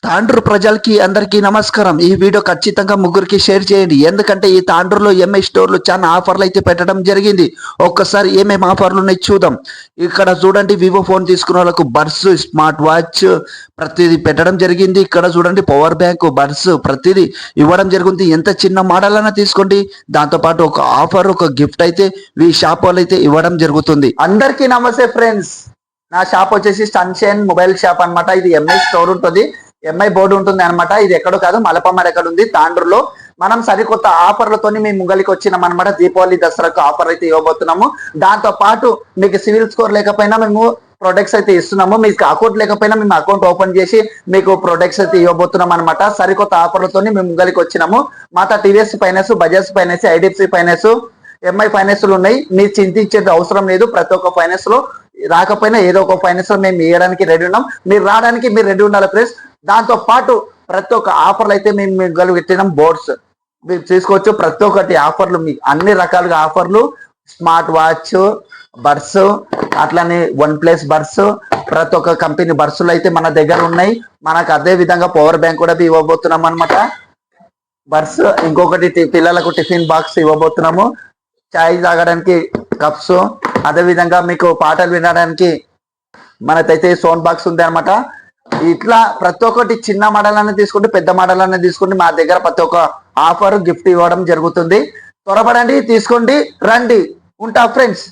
తాండ్రు ప్రజలకి అందరికీ నమస్కారం. ఈ వీడియో ఖచ్చితంగా ముగ్గురికి షేర్ చేయండి. ఎందుకంటే ఈ తాండ్రులో ఎంఐ స్టోర్లు చాలా ఆఫర్లు అయితే పెట్టడం జరిగింది. ఒక్కసారి ఏమేమి ఆఫర్లు ఉన్నాయి చూద్దాం. ఇక్కడ చూడండి, వివో ఫోన్ తీసుకున్న వాళ్ళకు బడ్స్, స్మార్ట్ వాచ్ ప్రతిదీ పెట్టడం జరిగింది. ఇక్కడ చూడండి, పవర్ బ్యాంక్, బడ్స్ ప్రతిదీ ఇవ్వడం జరిగింది. ఎంత చిన్న మోడల్ అయినా తీసుకోండి, దాంతోపాటు ఒక ఆఫర్, ఒక గిఫ్ట్ అయితే ఈ షాప్ వాళ్ళు అయితే ఇవ్వడం జరుగుతుంది. అందరికీ నమస్తే ఫ్రెండ్స్. నా షాప్ వచ్చేసి సన్షైన్ మొబైల్ షాప్ అన్నమాట. ఇది ఎంఐ స్టోర్ ఉంటుంది, ఎంఐ బోర్డు ఉంటుంది అనమాట. ఇది ఎక్కడో కాదు, మలపమ్మర్ ఎక్కడ ఉంది, తాండ్రులో. మనం సరికొత్త ఆఫర్లతోని మేము ముంగలికి వచ్చినాం అనమాట. దీపావళి దసరాకు ఆఫర్ అయితే ఇవ్వబోతున్నాము. దాంతో పాటు మీకు సివిల్ స్కోర్ లేకపోయినా మేము ప్రొడక్ట్స్ అయితే ఇస్తున్నాము. మీకు అకౌంట్ లేకపోయినా మేము అకౌంట్ ఓపెన్ చేసి మీకు ప్రొడక్ట్స్ అయితే ఇవ్వబోతున్నాం అనమాట. సరికొత్త ఆఫర్లతోని మేము ముంగలికి వచ్చినాము. మాత TVS finance, Bajaj finance, IDFC finance, MI ఫైనాన్స్లు ఉన్నాయి. మీరు చింతించేది అవసరం లేదు. ప్రతి ఒక్క ఫైనాన్స్ లో రాకపోయినా ఏదో ఒక ఫైనాన్స్ లో మేము ఇవ్వడానికి రెడీ ఉన్నాం. మీరు రావడానికి మీరు రెడీ ఉండాలి ఫ్రెండ్స్. దాంతో పాటు ప్రతి ఒక్క ఆఫర్లు అయితే మేము పెట్టినాం. బోర్డ్స్ మీరు తీసుకోవచ్చు. ప్రతి ఒక్కటి ఆఫర్లు, మీకు అన్ని రకాలుగా ఆఫర్లు. స్మార్ట్ వాచ్, బడ్స్, అట్లానే OnePlus బడ్స్, ప్రతి ఒక్క కంపెనీ బడ్స్లు అయితే మన దగ్గర ఉన్నాయి. మనకు అదే విధంగా పవర్ బ్యాంక్ కూడా ఇవ్వబోతున్నాం అనమాట. బడ్స్, ఇంకొకటి పిల్లలకు టిఫిన్ బాక్స్ ఇవ్వబోతున్నాము. చాయ్ తాగడానికి కప్స్, అదే విధంగా మీకు పాటలు వినడానికి మనకైతే సౌండ్ బాక్స్ ఉంది అనమాట. ఇట్లా ప్రతి ఒక్కటి చిన్న మోడల్ అనేది తీసుకుంటే, పెద్ద మోడల్ అనేది తీసుకుంటే మా దగ్గర ప్రతి ఒక్క ఆఫర్, గిఫ్ట్ ఇవ్వడం జరుగుతుంది. త్వరపడండి, తీసుకోండి, రండి. ఉంటా ఫ్రెండ్స్.